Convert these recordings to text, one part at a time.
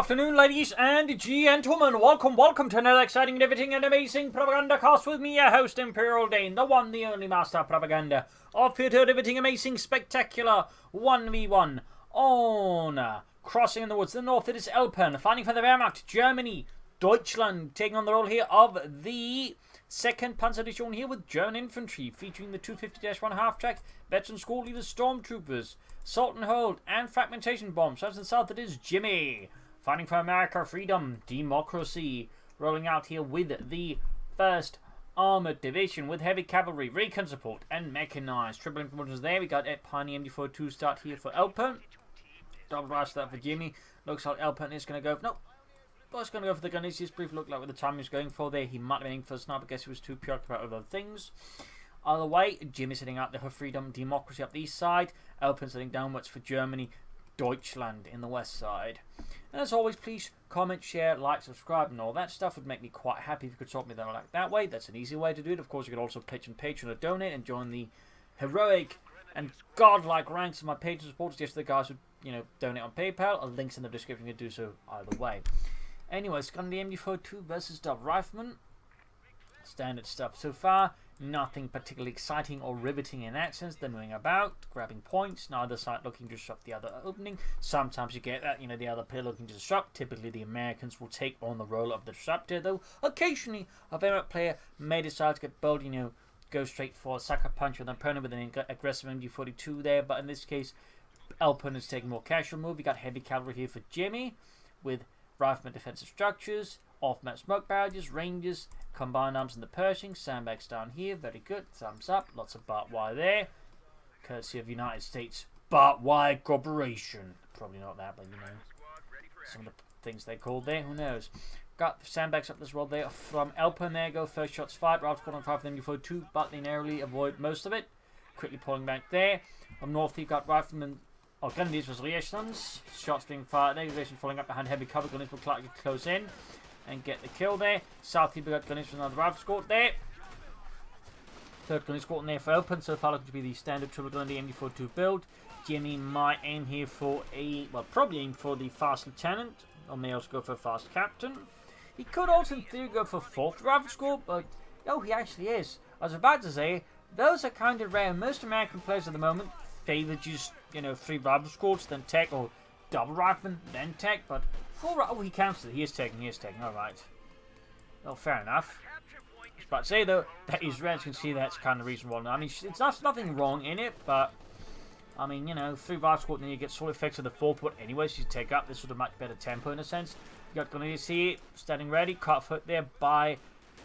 afternoon, ladies and gentlemen. Welcome to another exciting, riveting, and amazing Propagandacast with me, your host, Imperial Dane, the one, the only master of propaganda, of theatre, riveting, amazing, spectacular 1v1 on Crossing in the Woods. The north, it is Elpern, fighting for the Wehrmacht, Germany, Deutschland, taking on the role here of the 2nd Panzerdivision here with German infantry, featuring the 250-1 half-track, veteran squad leaders, stormtroopers, assault and hold, and fragmentation bombs. South and south, it is Jimmy, fighting for America, freedom, democracy, rolling out here with the 1st Armoured Division with heavy cavalry, recon support, and mechanized. Triple infantry there. We got Elpern MD42 start here for Elpern. Double rush that for Jimmy. Looks like Elpern is going to go. Nope. But it's going to go for the gun. Just brief look like with the time he was going for there. He might have been aiming for a sniper. I guess he was too preoccupied with other things. Either way, Jimmy's heading out there for freedom, democracy up the east side. Elpern's heading downwards for Germany, Deutschland in the west side. And as always, please comment, share, like, subscribe, and all that stuff would make me quite happy if you could support me that way. That's an easy way to do it. Of course, you could also pitch and Patreon or donate and join the heroic and godlike ranks of my Patreon supporters. Just the guys who, donate on PayPal. A link's in the description to do so either way. Anyway, it's going to be MD42 versus Dove Rifleman. Standard stuff so far. Nothing particularly exciting or riveting in that sense. They're moving about, grabbing points. Neither side looking to disrupt the other opening. Sometimes you get that, the other player looking to disrupt. Typically, the Americans will take on the role of the disruptor, though occasionally a Wehrmacht player may decide to get bold, go straight for a sucker punch with an opponent with an aggressive MD42 there. But in this case, Elpern is taking more casual move. We got heavy cavalry here for Jimmy with rifleman defensive structures, off-map smoke barrages, ranges, combined arms in the Pershing, sandbags down here, very good, thumbs up, lots of barbed wire there, courtesy of United States Barbed Wire Corporation. Probably not that, but some of the things they called there, who knows. Got sandbags up as well there from Elpern. There go, first shots fired, right squad on 5 of them before 2, but they narrowly avoid most of it. Quickly pulling back there. Up north, you've got riflemen. Grenadiers was reactions. Shots being fired there. Reaction falling up behind heavy cover. Grenadiers will likely close in and get the kill there. South, you've got Grenadiers from another rifle squad there. 3rd Grenadier squad in there for Elpern. So far looking to be the standard triple Grenadier MD42 build. Jimmy might aim here for probably aim for the fast lieutenant, or may also go for a fast captain. He could also in theory go for 4th rifle squad, but he actually is. I was about to say, those are kind of rare. Most American players at the moment favor just 3 rifle squads, then tech, or double rifleman, then tech, but 4 he counts it. He is taking, alright. Well, fair enough. I was about to say though, that is rare, as you can see that's kind of the reason why. I mean, it's nothing wrong in it, but 3 rifle squad, and then you get solid effects of the 4th one anyway, so you take up this sort of much better tempo in a sense. You got Grenadiers here, standing ready, cut foot there by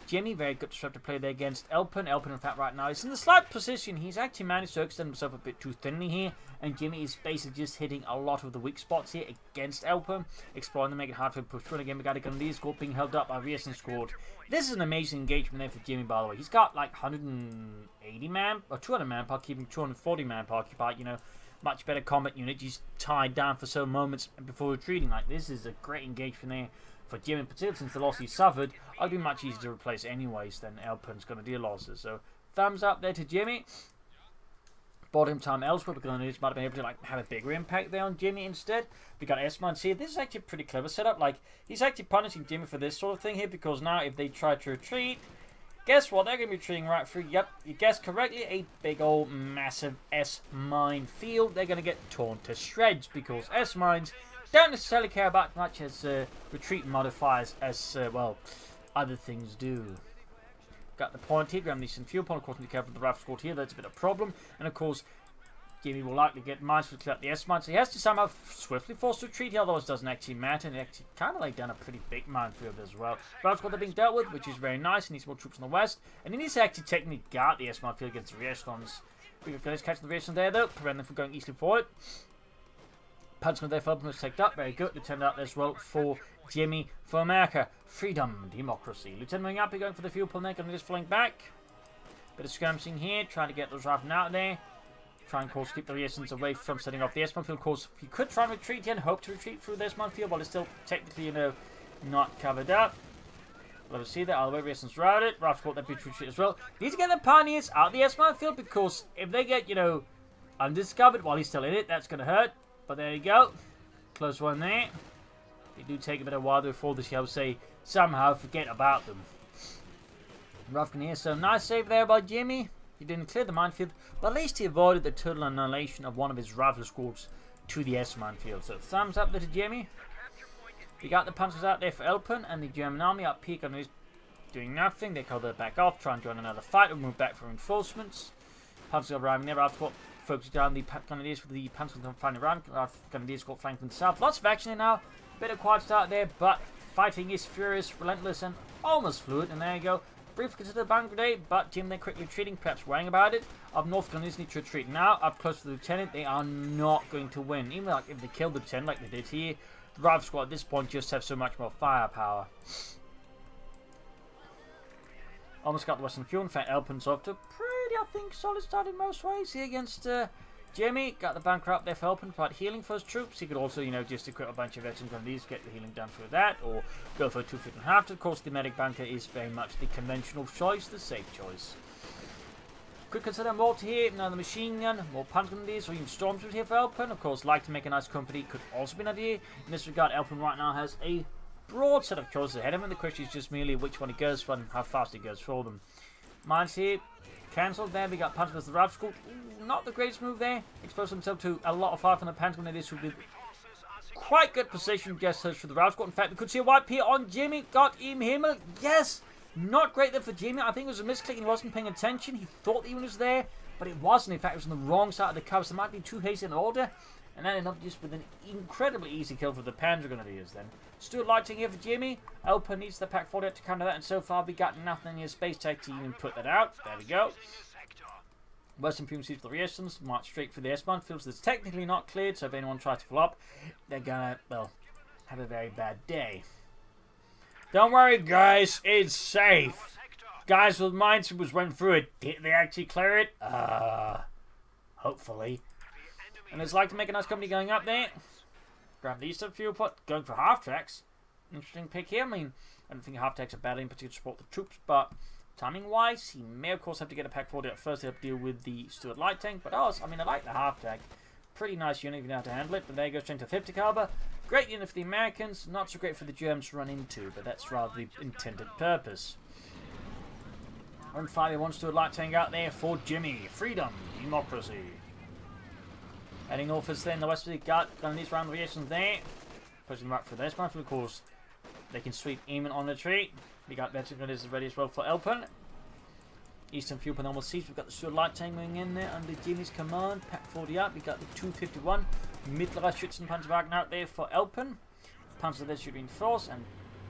Jimmy, very good disruptor play there against Elpern. Elpern, in fact, right now is in the slight position. He's actually managed to extend himself a bit too thinly here, and Jimmy is basically just hitting a lot of the weak spots here against Elpern, exploring to make it hard for him to push through. Again, we got a Grenadier squad being held up by Reason squad. This is an amazing engagement there for Jimmy, by the way. He's got like 180 man or 200 manpower, keeping 240 manpower occupied. Much better combat unit. He's tied down for some moments before retreating. Like, this is a great engagement there for Jimmy, in particular, since the loss he suffered. I'd be much easier to replace anyways than Elpern's going to deal losses. So, thumbs up there to Jimmy. Bought him time elsewhere, because Grenadiers might have been able to have a bigger impact there on Jimmy instead. We got S-Mines here. This is actually a pretty clever setup. Like, he's actually punishing Jimmy for this sort of thing here, because now if they try to retreat, guess what? They're going to be retreating right through. Yep, you guessed correctly. A big old massive S-mine field. They're going to get torn to shreds, because S-mines don't necessarily care about much as retreat modifiers as, other things do. Got the point here, grabbing some fuel point, of course, to be careful with the rifle squad here, that's a bit of a problem. And of course, Jimmy will likely get mines to clear up the S-mines, so he has to somehow swiftly force retreat here, otherwise it doesn't actually matter, and he actually kind of laid down a pretty big minefield as well. Rifle squad are being dealt with, which is very nice. He needs more troops on the west, and he needs to actually technically guard the S-mine field against the reactions. We got guys catching the reactions there though, prevent them from going easily forward. Punchman there for was taken up, very good. Lieutenant out there as well for Jimmy for America. Freedom, democracy. Lieutenant moving up, going for the fuel pump there, going to just flank back. Bit of skirmishing here, trying to get those riflemen out there. Try and, of course, keep the reactions away from setting off the S-mine field. Of course, you could try and retreat here and hope to retreat through the S-mine field, but it's still technically, not covered up. Let us see that. All the way, reactions routed. Rifle squad that beats retreat as well. Need to get the pioneers out of the S-mine field, because if they get, undiscovered while he's still in it, that's going to hurt. But there you go. Close one there. They do take a bit of a while before they, shall say, somehow forget about them. Ruffkin here, so nice save there by Jimmy. He didn't clear the minefield, but at least he avoided the total annihilation of one of his rifle squads to the S minefield. So thumbs up there to Jimmy. We got the panzers out there for Elpern, and the German army up peak on doing nothing. They call it back off, try and join another fight, or move back for reinforcements. Panzers arriving there after what focusing down the Grenadiers with the panzers finally around. Grenadiers got flanked from the south. Lots of action here now. Bit of quiet start there, but fighting is furious, relentless, and almost fluid. And there you go. Briefly consider the bound grenade, but Jim then quickly retreating, perhaps worrying about it. Up north, Grenadiers need to retreat now. Up close to the lieutenant, they are not going to win. Even like if they kill the lieutenant, like they did here, the rifle squad at this point just have so much more firepower. Almost got the Western Fuel. In fact, Elpern's off to a pretty, I think, solid start in most ways here against Jimmy. Got the bunker up there for Elpern, provide healing for his troops. He could also, you know, just equip a bunch of veteran grenadiers, get the healing done through that, or go for a 2.5. Of course, the medic bunker is very much the conventional choice, the safe choice. Could consider more to here, another machine gun, more punch grenadiers, or even stormtroopers here for Elpern. Of course, like to make a nice company could also be an idea. In this regard, Elpern right now has a broad set of choices ahead of him. The question is just merely which one he goes for and how fast he goes for them. Mines here, cancelled there. We got punch with the rifle squad. Not the greatest move there. Exposed himself to a lot of fire from the panzer grenadiers who did quite good position gestures for the rifle squad. In fact, we could see a wipe here on Jimmy. Got him Himmel. Yes! Not great there for Jimmy. I think it was a misclick and he wasn't paying attention. He thought he was there, but it wasn't. In fact, it was on the wrong side of the cover, so it might be too hasty in order. And that ended up just with an incredibly easy kill for the Panzer Grenadiers then. Stuart lighting here for Jimmy. Elpern needs the Pack 40 to counter that, and so far we got nothing in his space tech to even put that out. There we go. Western Fume sees the reactions, march straight for the S-Bahn. Feels that's technically not cleared, so if anyone tries to follow up, they're gonna, well, have a very bad day. Don't worry, guys, it's safe. Guys with minesweepers went through it. Did they actually clear it? Hopefully. And it's like to make a nice company going up there. Grab the eastern fuel pot, going for half tracks. Interesting pick here. I mean, I don't think half tracks are badly in particular to support the troops, but timing wise, he may of course have to get a pack 40 at first to help deal with the Stuart light tank. But I mean, I like the half track. Pretty nice unit if you know how to handle it. But there you go, straight to 50 caliber. Great unit for the Americans, not so great for the Germans to run into, but that's rather the intended purpose. And finally, one Stuart light tank out there for Jimmy. Freedom, democracy. Heading north is then the west of the gut, got these round variations there. Pushing them up for this one, of course. They can sweep Eamon on the tree. We got better grenadiers ready as well for Elpern. Eastern fuel normal seats. We've got the Stuart light tank moving in there under Jimmy's command. Pack 40 up. We got the 251 Mittlere Schützenpanzerwagen out there for Elpern. Panzer there should reinforce and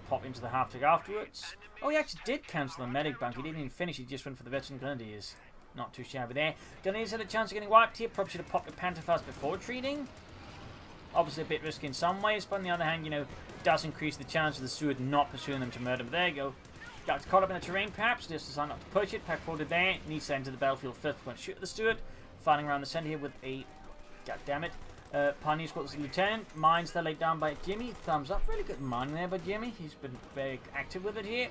pop into the half tank afterwards. Oh, he actually did cancel the medic bank. He didn't even finish. He just went for the veteran grenadiers. Not too shabby there. Grenadiers had a chance of getting wiped here. Probably should have popped the Panther fast before retreating. Obviously a bit risky in some ways, but on the other hand, you know, does increase the chance of the Stuart not pursuing them to murder. But there you go. Got caught up in the terrain perhaps. Just decided not to push it. Pack forward there. Needs to enter the battlefield first. Won't shoot at the Stuart. Fighting around the centre here with a... God damn it. Pioneer squad was the lieutenant. Mines there laid down by Jimmy. Thumbs up. Really good mining there by Jimmy. He's been very active with it here.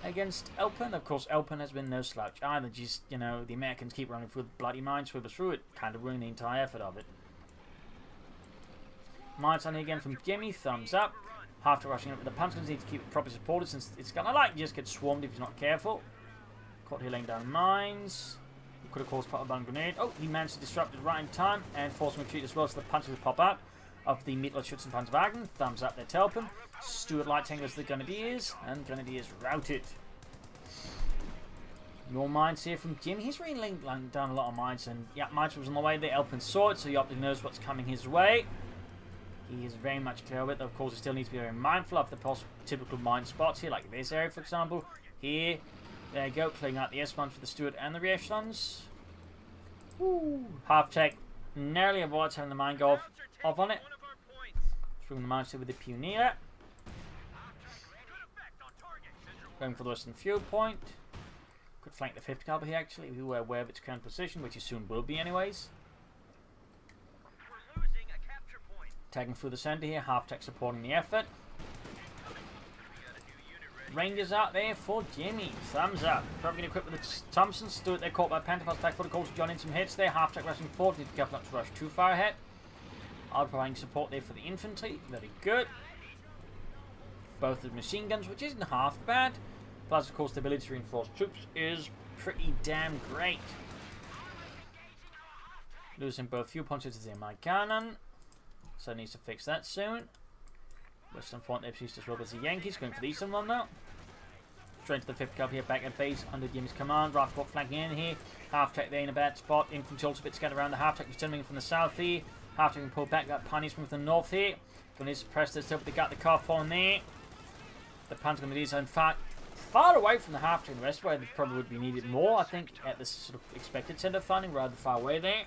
Against Elpern. Of course, Elpern has been no slouch either. Just, you know, the Americans keep running through the bloody minesweepers through it. Kind of ruining the entire effort of it. Mines on here again from Jimmy. Thumbs up. After rushing up with the punch, need to keep it properly supported since it's gonna like just get swarmed if he's not careful. Caught here laying down mines. He could of course put a bomb grenade. Oh, he managed to disrupt it right in time and force him to retreat as well, so the punches will pop out of the Mittlere Schützenpanzerwagen. Thumbs up there to Elpern. Stuart light tankers the Grenadiers, and Grenadiers routed. More mines here from Jim. He's really laying down a lot of mines, and yeah, mines was on the way there. Elpern saw it, so he optically knows what's coming his way. He is very much clear of it. Of course, he still needs to be very mindful of the typical mine spots here, like this area, for example. Here, there you go, clearing out the S-Bahns for the Stuart and the re-echelons. Half-tech narrowly avoids having the mine go off on it. Swing the mines here with the Pioneer. Going for the western fuel point. Could flank the 50 caliber here, actually, if we were aware of its current position, which it soon will be anyways. Tagging through the centre here, half-tech supporting the effort. Rangers out there for Jimmy. Thumbs up. Probably going to equip with the Thompsons. Stuart there caught by Pantherfast back for the calls. John in some hits there. Half-tech rushing forward. Need to be careful not to rush too far ahead. I'll providing support there for the infantry. Very good. both the machine guns, which isn't half bad. Plus, of course, the ability to reinforce troops is pretty damn great. Losing both fuel punches to the MI cannon, so needs to fix that soon. Western Front Ipsies as well as the Yankees, going for the eastern one now. Straight to the 5th Cav here, back at base under Jimmy's command. Rifle flanking in here. Half-Tech there in a bad spot. Infantry also a bit scattered around the Half-Tech, returning from the south here. Half-Tech can pull back, got Pioneers from the north here. Going to suppress this up, they got the car falling there. The Pan's going to be in fact far away from the Half-Tech and the rest, where they probably would be needed more, I think, at this sort of expected centre of funding, rather far away there.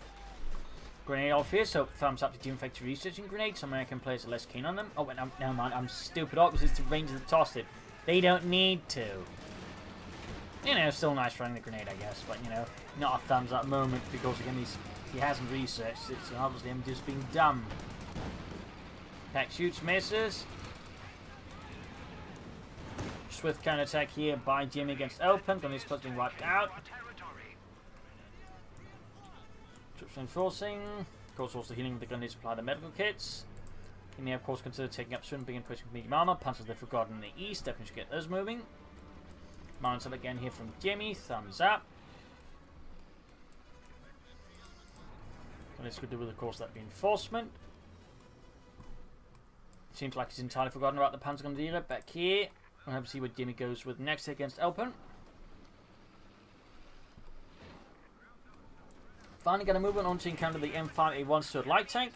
Grenade off here, so thumbs up to Team Infantry researching grenades. Some American players are less keen on them. Oh, wait, no, never mind, I'm stupid. Opposite to Rangers that tossed it. They don't need to. You know, still nice throwing the grenade, I guess, but, you know, not a thumbs up moment because, again, he hasn't researched it, so obviously him just being dumb. Pack shoots, misses. Swift counter-attack here by Jimmy against Elpern. Gun is being wiped out. Troops reinforcing. Of course, also healing with the gun to supply the medical kits. He may, of course, consider taking up soon, begin pushing medium armor. Panzers they've forgotten in the east. Definitely should get those moving. Mounts up again here from Jimmy. Thumbs up. And it's good to do with, of course, that reinforcement. Seems like he's entirely forgotten about the Panzergrenadier back here. We'll have to see what Jimmy goes with next against Elpern. Finally got a movement on to encounter the M5A1 Sword light tank.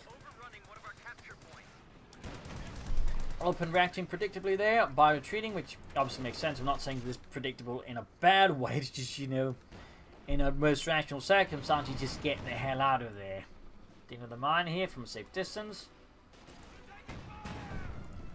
Elpern reacting predictably there by retreating, which obviously makes sense. I'm not saying this predictable in a bad way. It's just, you know, in a most rational circumstance, you just get the hell out of there. Dealing with the mine here from a safe distance.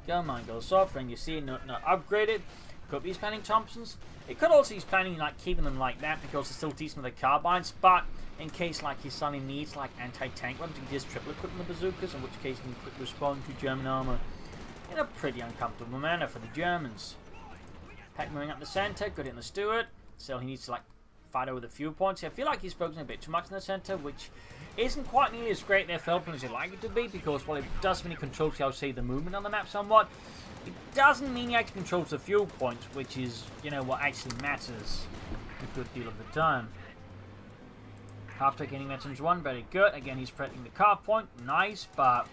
Go, mine goes off, and you see not upgraded. Could be he's planning Thompsons. It could also be he's planning like keeping them like that because they're still decent with the carbines, but in case like he suddenly needs like anti-tank weapons, he can just triple equip the bazookas, in which case he can quick respond to German armor in a pretty uncomfortable manner for the Germans. Pack moving up the center, good in the Stewart. So he needs to like fight over the fuel points. I feel like he's focusing a bit too much in the center, which isn't quite nearly as great there for Elpern as you'd like it to be, because while it does mean he controls, I'll say, the movement on the map somewhat, it doesn't mean he actually controls the fuel points, which is, you know, what actually matters a good deal of the time. Half-Tech getting veterans 1, very good. Again, he's protecting the car point, nice, but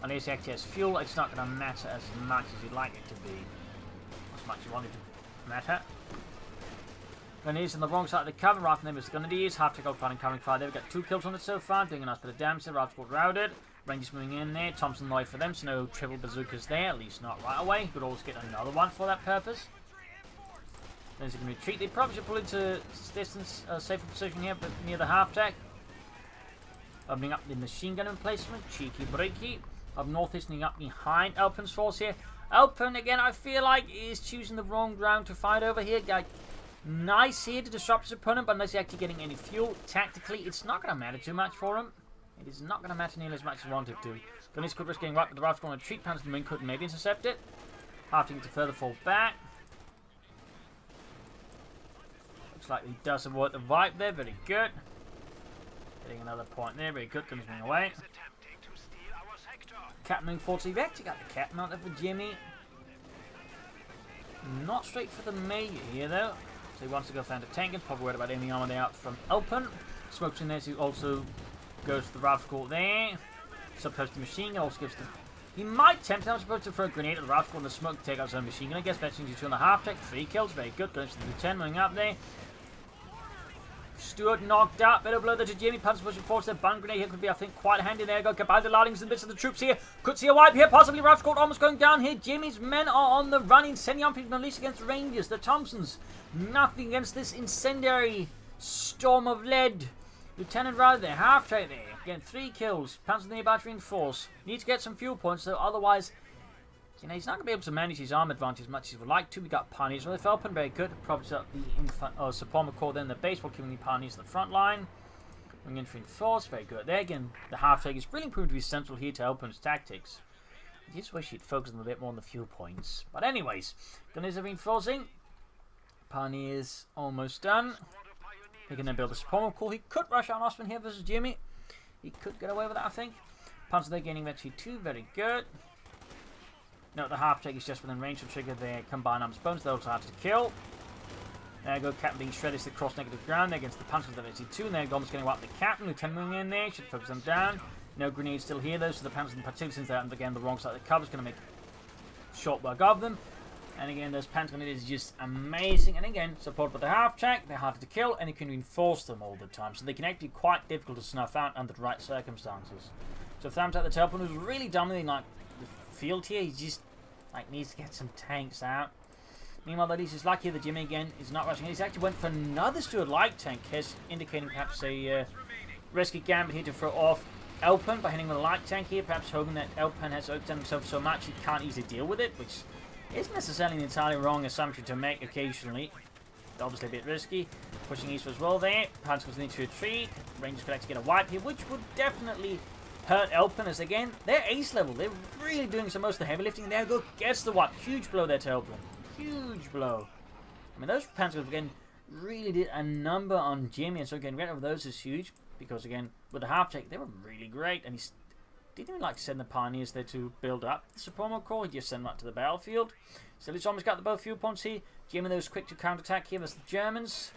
unless he actually has fuel, it's not going to matter as much as you'd like it to be. As much as you want it to matter. Grenadiers on the wrong side of the cover, right from them is the Grenadiers. Half-Tech fighting covering fire there. We've got 2 kills on it so far, doing a nice bit of damage there. Rifles routed. Rangers moving in there. Thompson live for them, so no triple bazookas there, at least not right away. Could always get another one for that purpose. Then they can retreat. They probably should pull into distance, safer position here, but near the Half-Tech. Opening up the machine gun emplacement. Cheeky breaky. Up north is sneaking up behind Elpern's force here. Elpern, again, I feel like is choosing the wrong ground to fight over here. Like, nice here to disrupt his opponent, but unless he's actually getting any fuel, tactically, it's not going to matter too much for him. It is not going to matter nearly as much as he wanted to. Gunny's could risk getting right, but the rifle on a retreat. Panzer the Marine could maybe intercept it. Half-Tech to further fall back. Looks like he does avoid the vibe there, very good. Getting another point there, very good. Gunny's moving away. Captain moving forward, so you've actually got the captain out there for Jimmy. Not straight for the Major here though. So he wants to go find a tank. Probably worried about any armor there out from Elpern. Smokes in there, so he also goes to the rifle there. Supposed to machine gun also gives the. He might tempt. I'm supposed to throw a grenade at the rifle and the smoke to take out his own machine gun. I guess that's 2 on the Half-Tech. 3 kills, very good. Goes to the 10 moving up there. Stewart knocked out. Better blow there to Jimmy. Panzer pushing forward. The bun grenade here could be, I think, quite handy there. Go Cavalry loading some bits of the troops here. Could see a wipe here. Possibly rifle almost going down here. Jimmy's men are on the run. Incendiary unleashed against the Rangers. The Thompsons. Nothing against this incendiary storm of lead. Lieutenant Ryder there. Half-Tech there. Again, 3 kills. Panzer nearby to reinforce. Need to get some fuel points though. Otherwise, you know, he's not going to be able to manage his arm advantage as much as he would like to. We got Pioneers with Elpern, very good. Probably up the support Corps then the base while keeping the Pioneers at the front line. Wing Infantry force, very good. There again, the Half-Tech is really proving to be central here to Elpern's tactics. I just wish he'd focus a little bit more on the fuel points. But anyways, Gunners are reinforcing. Pioneers almost done. He can then build a support Corps. He could rush out Osman here versus Jimmy. He could get away with that, I think. Panzer they're gaining eventually 2, very good. Note the half-tech is just within range to trigger their combined arms bonus. They're also hard to kill. There you go, Captain being shredded to cross negative ground there against the punches of the 82. And they're almost getting wiped the Captain. Lieutenant moving in there, should focus them down. No grenades still here though, so the Panzers in particular, since they're again the wrong side of the cover, is going to make short work of them. And again, those Panzer grenades are just amazing. And again, supported by the half-track, they're harder to kill, and you can reinforce them all the time. So they can actually be quite difficult to snuff out under the right circumstances. So thumbs out the Elpern, who's really dominating like the field here. He just like needs to get some tanks out. Meanwhile, at least he's lucky that Jimmy again is not rushing. He's actually went for another Stuart light tank, indicating perhaps a risky gambit here to throw off Elpern by hitting with a light tank here, perhaps hoping that Elpern has outdone himself so much he can't easily deal with it, which isn't necessarily an entirely wrong assumption to make occasionally. Obviously a bit risky. Pushing east as well there. Panzers need to retreat. Rangers could actually get a wipe here, which would definitely hurt Elpern, as again, they're ace level. They're really doing some most of the heavy lifting. There you go, gets the wipe. Huge blow there to Elpern. Huge blow. I mean, those Panzers again really did a number on Jimmy, and so getting rid of those is huge, because again, with the half-take, they were really great, and he didn't even like send the Pioneers there to build up the Supremo Corps. He just sent them up to the battlefield. So he's almost got the both fuel points here. Jimmy was quick to counterattack here as the Germans.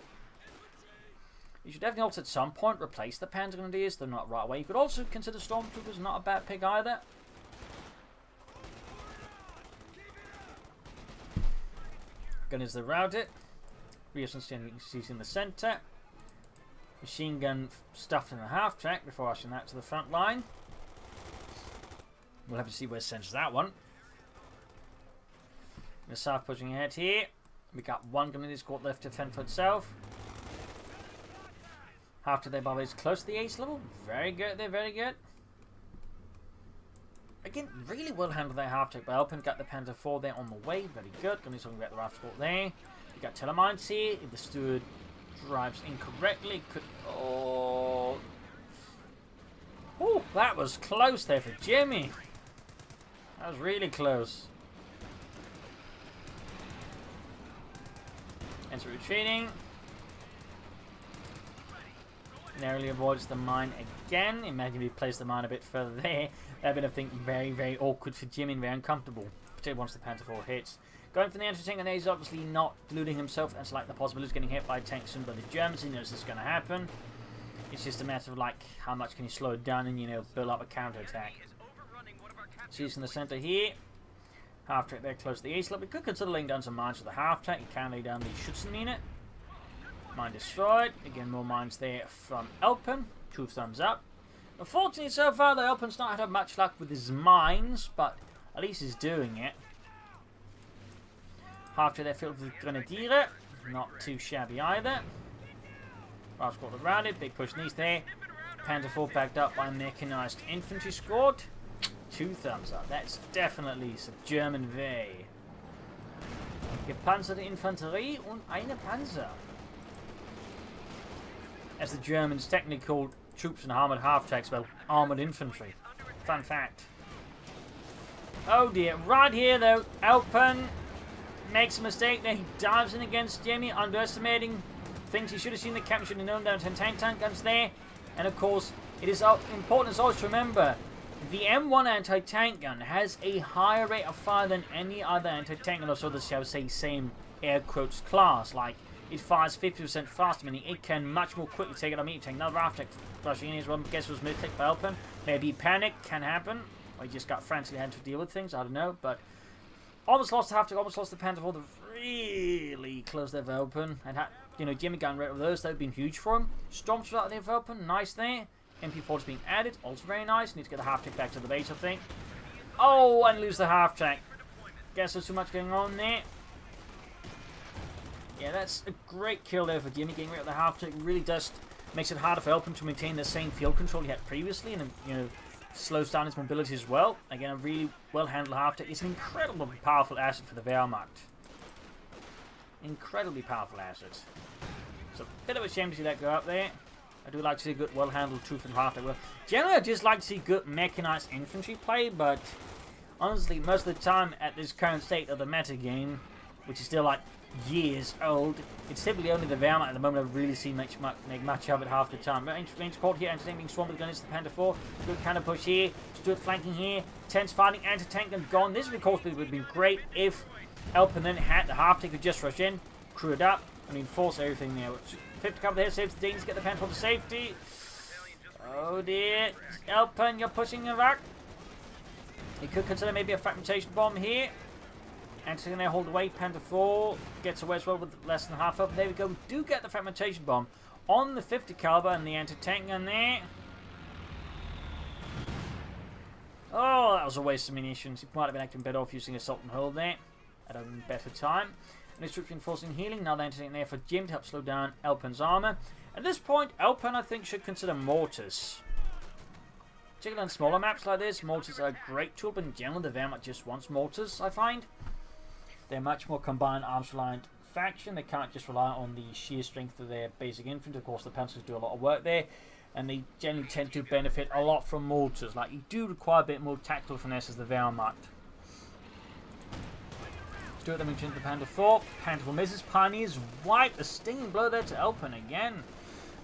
You should definitely also at some point replace the Panzer Grenadiers. They're not right away. You could also consider Stormtroopers not a bad pick either. Gunners the routed. Reasons in the centre. Machine gun stuffed in the half track before rushing that to the front line. We'll have to see where sends that one. The South pushing ahead here. We got one Grenadier squad left to fend for itself. After their Barbarians close to the ace level. Very good, they're very good. Again, really well handled their half-take by Elpern. Got the Panzer IV there on the way. Very good. Grenadiers talking about the raft squad there. You got Telemines here. If the steward drives incorrectly, could... Oh, that was close there for Jimmy. That was really close. Ends retreating. Narrowly avoids the mine again. Imagine if he placed the mine a bit further there. That would have been very, very awkward for Jimmy and very uncomfortable. Particularly once the Panzer IV hits. Going for the anti-tank, and he's obviously not deluding himself. That's like the possibility of getting hit by a tank soon by the Germans. He knows this is going to happen. It's just a matter of like how much can he slow it down and, you know, build up a counter-attack. So he's in the centre here. Half-track there close to the ace level. We could consider laying down some mines with the half-track. You can lay down the Schützenmine. Mine destroyed. Again, more mines there from Elpern. 2 thumbs up. Unfortunately, so far, the Elpern's not had much luck with his mines, but at least he's doing it. Half-track there filled with Grenadier. Not too shabby either. Last squad around it. Big push east there. Panzer IV backed up by mechanized infantry squad. 2 thumbs up. That's definitely some German way. Gepanzerte Infanterie und eine Panzer. As the Germans technically called troops and armoured half-tracks, well, armoured infantry. Fun fact. Oh dear. Right here though, Elpern makes a mistake there. He dives in against Jimmy, underestimating things he should have seen. The captain should have known down 10 tank guns there. And of course, it is important as always to remember, the M1 anti-tank gun has a higher rate of fire than any other anti-tank gun, also the, shall we say, same air quotes class. Like, it fires 50% faster, meaning it can much more quickly take out a meat tank. Another half-tech rushing in as well. Guess it was mid-click by Elpern. Maybe panic can happen. Or he just got frantically had to deal with things. I don't know, but almost lost the half-tech, almost lost the Panzer IV. Really close there for Elpern. And had, you know, Jimmy got rid of those. That would have been huge for him. Storms out there for Elpern. Nice there. MP4's being added. Also very nice. Need to get the half-track back to the base, I think. Oh, and lose the half-track. Guess there's too much going on there. Yeah, that's a great kill there for Jimmy. Getting rid of the half-track really does makes it harder for Elpern to maintain the same field control he had previously, and, you know, slows down his mobility as well. Again, a really well-handled half-track. It's an incredibly powerful asset for the Wehrmacht. Incredibly powerful asset. So, a bit of a shame to see that go up there. I do like to see good, well-handled truth and half-track. Well, generally, I just like to see good mechanized infantry play, but honestly, most of the time at this current state of the meta game, which is still like years old. It's typically only the Wehrmacht at the moment I've really seen make much of it half the time. But range caught here, entertaining being swarmed with guns, the Panther 4. Good counter push here. Stuart flanking here. Tense fighting, anti-tank gun gone. This of course would have been great if Elpern then had the half tank could just rush in, crew it up, and enforce everything there. 50 cover there, saves the Danes, get the Panther 4 to safety. Oh dear. Elpern, you're pushing him back. You could consider maybe a fragmentation bomb here. Anthony there, hold away. Panther 4 gets away as well with less than half up. There we go. We do get the fragmentation bomb on the 50 caliber and the anti-tank gun there. Oh, that was a waste of munitions. He might have been acting better off using assault and hold there at a better time. And it's reinforcing healing. Now the anti-tank there for Jim to help slow down Elpern's armor. At this point, Elpern I think should consider mortars. Particularly on smaller maps like this, mortars are a great tool, but in general the Wehrmacht just wants mortars, I find. They're much more combined arms reliant faction. They can't just rely on the sheer strength of their basic infantry. Of course the Panzers do a lot of work there, and they generally tend to benefit a lot from mortars. Like, you do require a bit more tactical finesse as the Wehrmacht. Stuart then into the Panther 4. Panther 4 misses. Pioneers wipe a stinging blow there to Elpern again.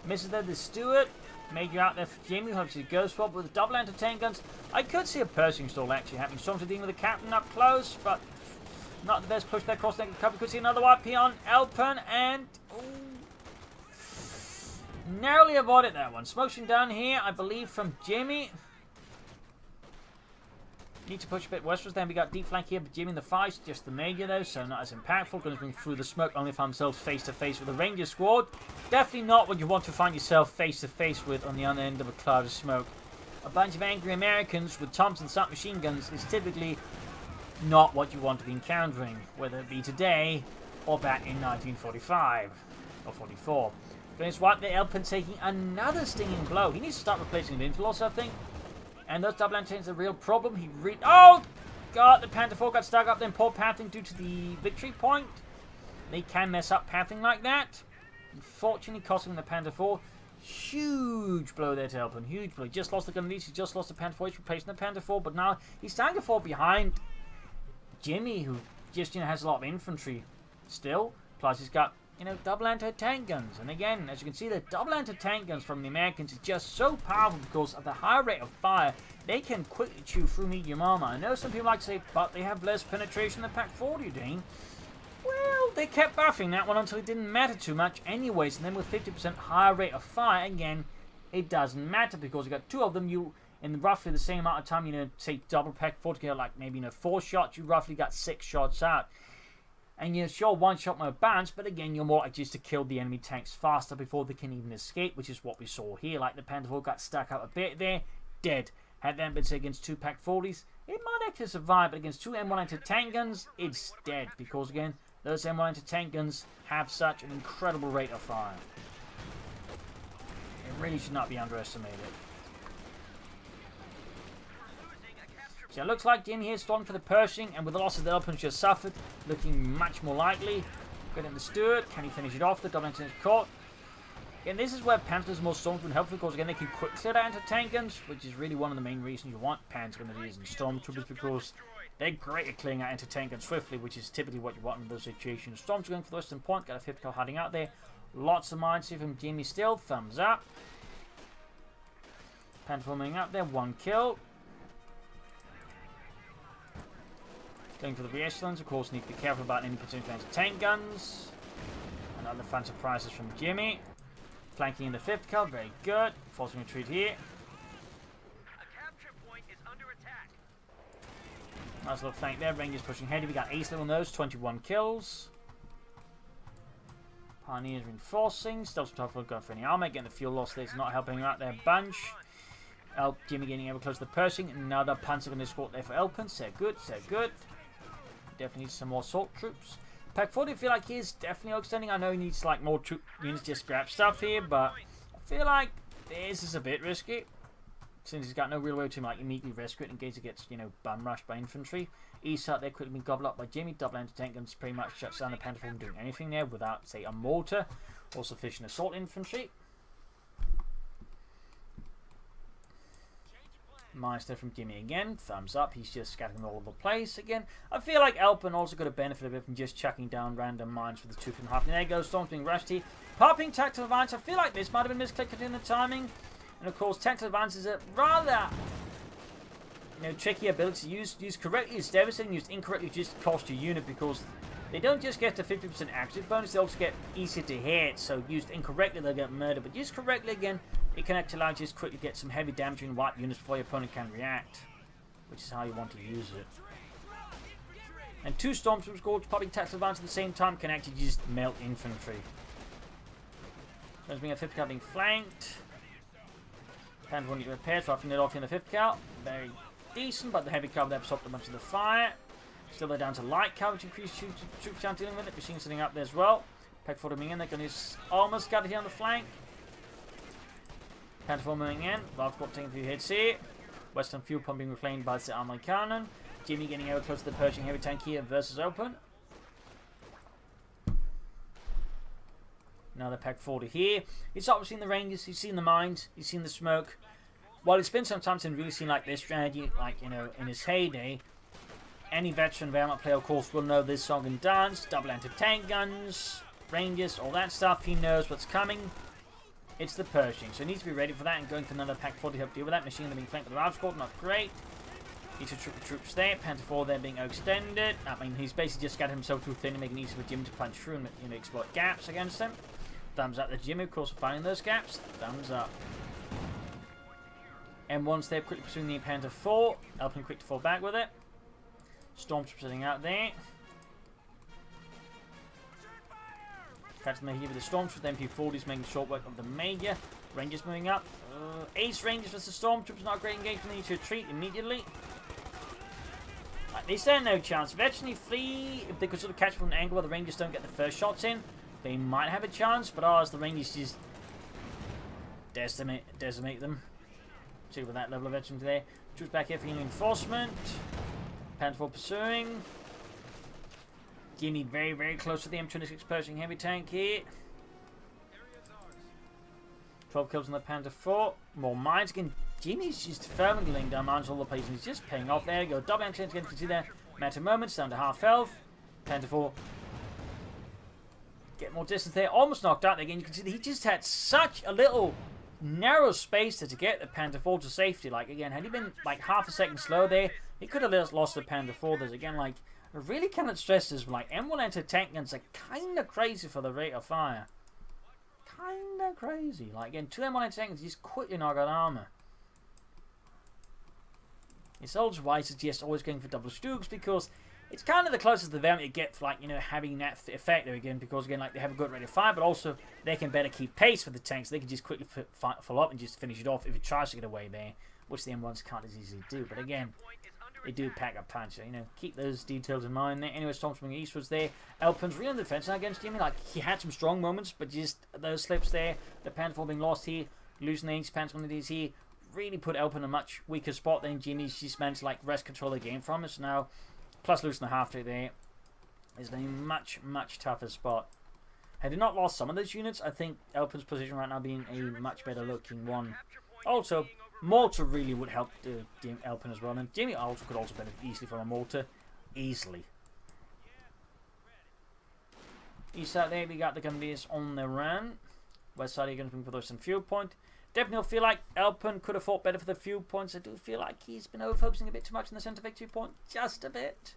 Misses there to Stuart. Major out there for Jimmy, hopes he goes swap with double anti-tank guns. I could see a Pershing stall actually happening. Storm to deal with the captain up close, but not the best push there. Cross neck cover. Could see another wipe here on Elpern, and narrowly avoided that one. Smoking down here, I believe, from Jimmy. Need to push a bit westwards. Then we got deep flank here, but Jimmy in the fight, just the major though, so not as impactful. Going to bring through the smoke, only find themselves face to face with a Ranger squad. Definitely not what you want to find yourself face to face with on the other end of a cloud of smoke. A bunch of angry Americans with Thompson submachine guns is typically not what you want to be encountering, whether it be today or back in 1945 or 44. Finish wipe the Elpern taking another stinging blow. He needs to start replacing the Minefields, I think. And those double antennas are a real problem. Oh god, the Panther 4 got stuck up then poor pathing due to the victory point. They can mess up pathing like that. Unfortunately costing the Panther 4. Huge blow there to Elpern. Huge blow. He just lost the gun leads. He just lost the Panther 4. He's replacing the Panther 4. But now he's starting to fall behind Jimmy, who just, has a lot of infantry still. Plus he's got, double anti-tank guns. And again, as you can see, the double anti-tank guns from the Americans is just so powerful because of the high rate of fire. They can quickly chew through medium armor. I know some people like to say, but they have less penetration than Pack 40, Dean. Well, they kept buffing that one until it didn't matter too much anyways. And then with 50% higher rate of fire, again, it doesn't matter because you got two of them. You, in roughly the same amount of time, say double Pack 40, like maybe 4 shots, you roughly got 6 shots out. And sure, one shot might bounce, but again, you're more likely just to kill the enemy tanks faster before they can even escape, which is what we saw here. Like the Panther 4 got stuck up a bit there, dead. Had that been say against 2 Pack 40s, it might actually survive, but against 2 M1 anti-tank guns, it's dead. Because again, those M1 anti-tank guns have such an incredible rate of fire. It really should not be underestimated. So it looks like Jimmy here storming for the Pershing, and with the loss of the Elpern just suffered, looking much more likely. Getting the Stuart, can he finish it off? The double anti-tank caught. Again, this is where Panthers more storms would help because again they can quick clear out anti-tank guns, which is really one of the main reasons you want Panzer grenadiers and Stormtroopers, because they're great at clearing out anti-tank guns swiftly, which is typically what you want in those situations. Storms going for the western point, got a 50 cal hiding out there. Lots of mines here from Jimmy still, thumbs up. Panther forming up there, 1 kill. Going for the re-echelons, of course, need to be careful about any potential anti-tank guns. And other fun surprises from Jimmy. Flanking in the 5th cal, very good. Forcing retreat here. A capture point is under attack. Nice little flank there. Rangers pushing heavy. We got ace level on those, 21 kills. Pioneers reinforcing. Still some tough going for any armor. Getting the fuel loss there is not helping out their bunch. Jimmy getting able close to the Pershing. Another Panzer gun escort there for Elpern. So good, so good. Definitely needs some more assault troops. Pack 40, I feel like he is definitely extending. I know he needs like more troop units to just grab stuff here, but I feel like this is a bit risky. Since he's got no real way to like immediately rescue it in case it gets, bum rushed by infantry. East out there quickly being gobbled up by Jimmy. Double anti-tank guns pretty much shuts down the Panther from doing anything there without, say, a mortar or sufficient assault infantry. Meister from Jimmy again. Thumbs up. He's just scattering all over the place again. I feel like Elpern also got a benefit of it from just chucking down random mines with the 2.5. And there goes Storms being rusty. Popping tactical advance. I feel like this might have been misclicked in the timing. And of course, tactical advance is a rather tricky ability to use correctly. It's devastating. Used incorrectly, just cost your unit because they don't just get the 50% accuracy bonus, they also get easier to hit. So used incorrectly, they'll get murdered. But used correctly again, it can actually allow you to just quickly get some heavy damage and wipe units before your opponent can react, which is how you want to use it. And 2 Stormtroopers scored, popping tactical advance at the same time can actually just melt infantry. There's being a 5th cal being flanked. Panther won't get repaired, so roughing it off in the 5th cal. Very decent, but the heavy cal there absorbed a bunch of the fire. Still they're down to light cal, which increased troops down dealing with it. Machine sitting up there as well. Pack 4 coming in, they're going to armor scattered here on the flank. Panther 4 moving in, large squad taking a few hits here. Western fuel pump being reclaimed by the armored cannon. Jimmy getting over close to the Pershing heavy tank here versus Elpern. Another pack 40 here. He's obviously in the ranges, he's seen the mines, he's seen the smoke. While it's been some time since really seen like this strategy, like in his heyday, any veteran Valorant player, of course, will know this song and dance. Double anti-tank guns, ranges, all that stuff. He knows what's coming. It's the Pershing, so he needs to be ready for that and going for another pack 40 to help deal with that. Machine being flanked with the large squad, not great. Needs to triple troops there. Panther 4 there being extended. I mean, he's basically just scattered himself too thin to make it easy for Jimmy to punch through and exploit gaps against him. Thumbs up to Jimmy, of course, for finding those gaps. Thumbs up. M1's there, quickly pursuing the Panther 4. Elpern quick to fall back with it. Stormtroopers sitting out there. Catching the heat with the Stormtroopers. The MP40's making short work of the Major. Rangers moving up. Ace Rangers versus Stormtroopers. Not a great engagement. They need to retreat immediately. They stand no chance. Eventually flee. If they could sort of catch from an angle where the Rangers don't get the first shots in, they might have a chance. But ours, the Rangers just decimate them. See with that level of veteran there. Troops back here for reinforcement. Panther 4 pursuing. Jimmy very, very close to the M26 Pershing heavy tank here. 12 kills on the Panther 4. More mines again. Jimmy's just firmly laying down mines all the place and he's just paying off. There you go. Double anti-tank again. You can see there. Matter moments down to half health. Panther 4 get more distance there. Almost knocked out there again. You can see that he just had such a little narrow space to get the Panther 4 to safety. Like again, had he been like half a second slow there, he could have lost the Panther 4. There's again like I really cannot stress this, like M1 anti-tank guns are kind of crazy for the rate of fire. Kind of crazy. Like again, 2 M1 anti-tank guns just quickly knock out armor. It's also why I suggest always going for double Stoogs because it's kind of the closest to them you get for like having that effect there again because again like they have a good rate of fire but also they can better keep pace with the tanks. They can just quickly follow up and just finish it off if it tries to get away there, which the M1s can't as easily do. But again, they do pack a punch, so keep those details in mind there. Anyway, Storm's moving eastwards there. Elpern's really on the defense now against Jimmy. Like he had some strong moments, but just those slips there. The Panther 4 being lost here, losing the Ancient Panther on these here, really put Elpern in a much weaker spot than Jimmy. She's managed to like wrest control of the game from us now. Plus losing the half to there is a much, much tougher spot. Had he not lost some of those units, I think Elpern's position right now being a much better looking one. Also, Mortar really would help Elpern as well. And Jimmy also could also benefit easily from a Mortar. Easily. East side there, we got the Gumbies on the run. West side, you're going to put us in fuel point. Definitely feel like Elpern could have fought better for the fuel points. I do feel like he's been over-focusing a bit too much on the centre victory point. Just a bit.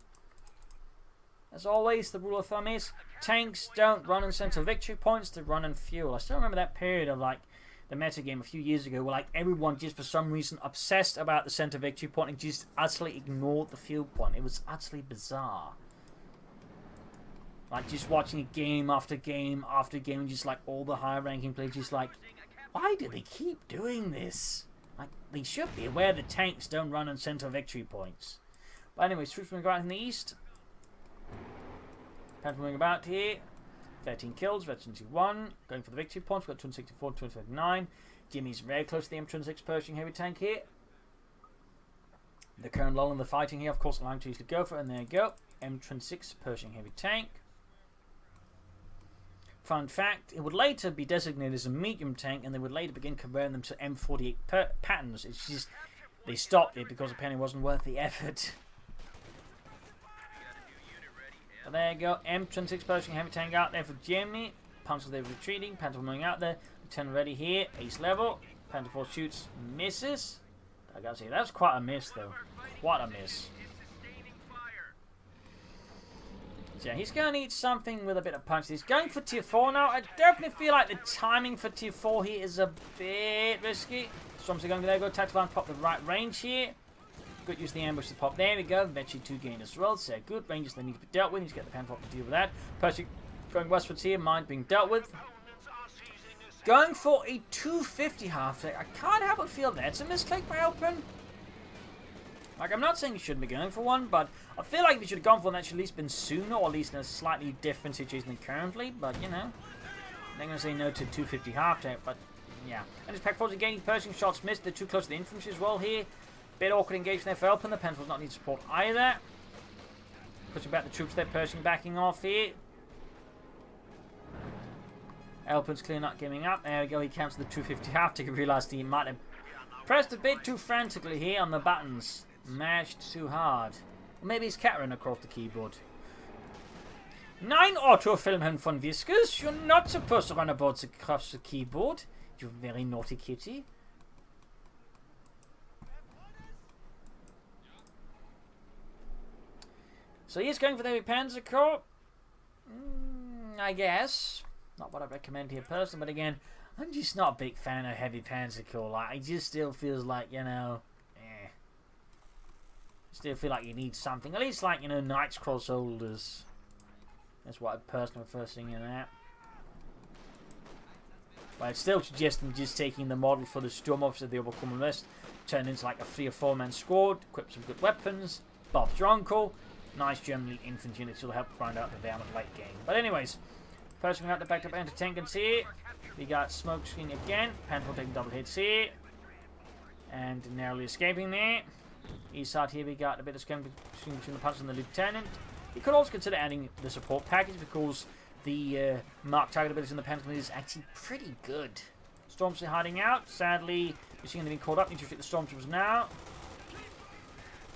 As always, the rule of thumb is tanks don't run in centre victory points, they run in fuel. I still remember that period of like the metagame a few years ago where like everyone just for some reason obsessed about the centre victory point and just utterly ignored the fuel point. It was utterly bizarre. Like just watching it game after game after game and just like all the higher ranking players just like, why do they keep doing this? Like they should be aware the tanks don't run on centre victory points. But anyways, troops moving about in the east. Panther moving about here. 13 kills, Veteran 1. Going for the victory points. We've got 264, 239. Jimmy's very close to the M26 Pershing heavy tank here. The current lull in the fighting here, of course, allowing to go for it. And there you go. M26 Pershing heavy tank. Fun fact, it would later be designated as a medium tank and they would later begin converting them to M48 patterns. It's just They stopped it because apparently it wasn't worth the effort. But there you go. M26 Pershing heavy tank out there for Jimmy. Panzer they're retreating. Panther moving out there. Lieutenant ready here. Ace level. Panther 4 shoots. Misses. I gotta say, that's quite a miss though. Quite a miss. So yeah, he's going to need something with a bit of punch. He's going for tier 4 now. I definitely feel like the timing for tier 4 here is a bit risky. Storms are going to there, go tactical and pop the right range here. Good use the ambush to pop. There we go. Eventually 2 gain as well. So good ranges that need to be dealt with. Need to get the Panther to deal with that. Pershing going westwards here. Mine being dealt with. Going for a 250 half deck. I can't help but feel that's a mistake by Elpern. Like, I'm not saying you shouldn't be going for one, but I feel like if you should have gone for one, that should at least been sooner, or at least in a slightly different situation than currently. But, you know, they're going to say no to 250 half tech, but yeah. And his pack forwards are gaining Pershing shots missed. They're too close to the infantry as well here. Bit awkward engagement there for Elpern. The Panther does not need support either. Pushing back the troops there. Pershing backing off here. Elpern's clearly not giving up. There we go. He counts the 250 half tech. He realised he might have pressed a bit too frantically here on the buttons. Mashed too hard. Or maybe he's cattering across the keyboard. 9 Autofilmen von Viscus. You're not supposed to run about across the keyboard. You very naughty kitty. So he's going for the heavy Panzer Corps. I guess. Not what I recommend here personally, but again, I'm just not a big fan of heavy Panzer Corps. Like, it just still feels like, you know, still feel like you need something. At least like, you know, Knights crossholders. That's what I personally prefer seeing in that. But I'd still suggest them just taking the model for the Storm Officer of the Overcommon West, turn into like a 3 or 4 man squad, equip some good weapons, Bob's your uncle, nice German elite infantry units will help grind out the Wehrmacht late game. But anyways, first we got the backed up anti-tankers here. We got smoke screen again, Panther taking double hits here. And narrowly escaping there. East side here we got a bit of skirmishing between the punch and the lieutenant. You could also consider adding the support package because the mark target ability in the Panther is actually pretty good. Stormtroopers hiding out. Sadly, you're seeing them being caught up. Need to treat the Stormtroopers now.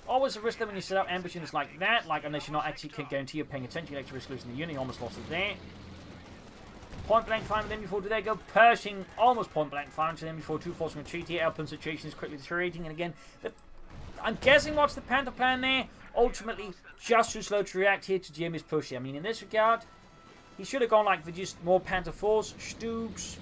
Always a risk that when you set up ambush units like that, like unless you're not actually guaranteed you're paying attention, you actually risk losing the unit. You almost lost it there. Point blank fire with them before do they go Pershing. Almost point blank fire to them before 2 forcing retreat here. Elpern's situation is quickly deteriorating, and again, I'm guessing what's the Panther plan there? Ultimately, just too slow to react here to Jimmy's push here. I mean, in this regard, he should have gone like for just more Panther 4s, Stubes,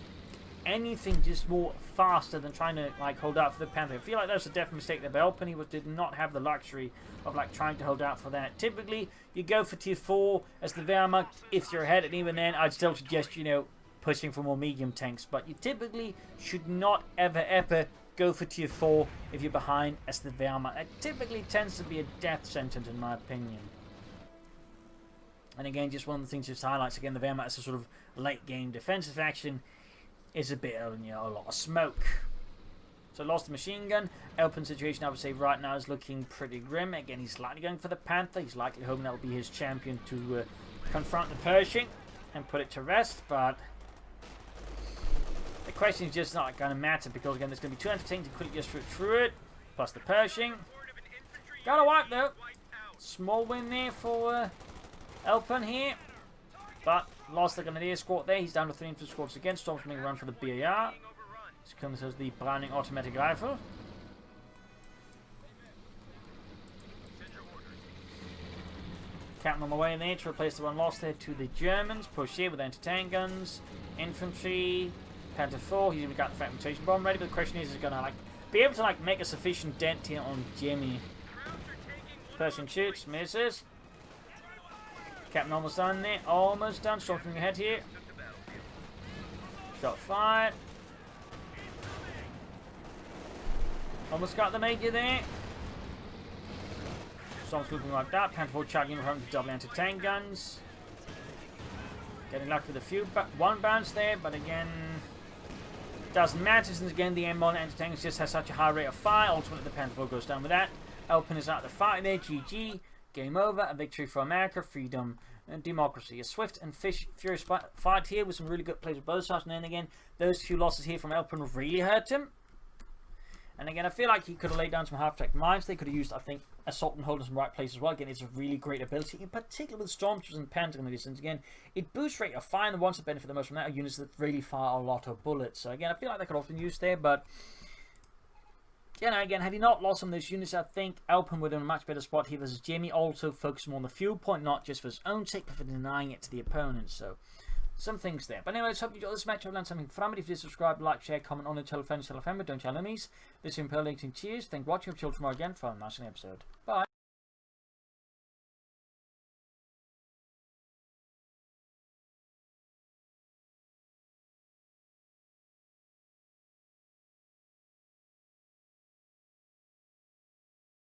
anything just more faster than trying to like hold out for the Panther. I feel like that's a definite mistake there by Elpern. He did not have the luxury of like trying to hold out for that. Typically, you go for tier 4 as the Wehrmacht if you're ahead, and even then, I'd still suggest, you know, pushing for more medium tanks. But you typically should not ever go for tier 4 if you're behind as the Wehrmacht. It typically tends to be a death sentence in my opinion. And again, just one of the things just highlights again, the Wehrmacht as a sort of late game defensive action is a bit of, you know, a lot of smoke. So lost the machine gun. Elpern's situation I would say right now is looking pretty grim. Again, he's likely going for the Panther. He's likely hoping that will be his champion to confront the Pershing and put it to rest, but the question is just not going to matter because again there's going to be 2 entertainers to quickly just through it, plus the Pershing. Got a wipe though. Small win there for Elpern here, but lost the Grenadier squad there. He's down to 3 infantry squads again. Storm's making a run for the BAR. This comes as the Browning automatic rifle. Captain on the way there to replace the one lost there to the Germans. Push here with anti-tank guns, infantry. Panther 4, he's even got the fragmentation bomb ready, but the question is going to like be able to like make a sufficient dent here on Jimmy. Pershing shoots, misses. Captain almost done there, almost done. Storming ahead here. Shot fired. Almost got the major there. Storm's looking like that. Panther 4 chugging in front of the double anti-tank guns. Getting lucky with a few one bounce there, but again, doesn't matter since again the M1 anti-tank just has such a high rate of fire. Ultimately, the Panther 4 goes down with that. Elpern is out of the fight there. GG. Game over. A victory for America, freedom, and democracy. A swift and furious fight here with some really good plays with both sides. And then again, those few losses here from Elpern really hurt him. And again, I feel like he could have laid down some half-track mines. They could have used, I think, assault and hold in some right places as well. Again, it's a really great ability, in particular with stormtroopers and Pentagon distance. Again, it boosts rate of fire, and the ones that benefit the most from that are units that really fire a lot of bullets. So again, I feel like they could often use there, but you know, again, had he not lost some of those units, I think Elpern would have a much better spot here versus Jimmy. Also focus more on the fuel point, not just for his own sake, but for denying it to the opponent. So some things there. But anyway, let's hope you enjoyed this match. I've learned something from it. If you did, subscribe, like, share, comment on it, tell a friend, tell a family, don't tell enemies. This is Imperial 18. Cheers. Thank you for watching. I'll see you tomorrow again for a nice episode. Bye.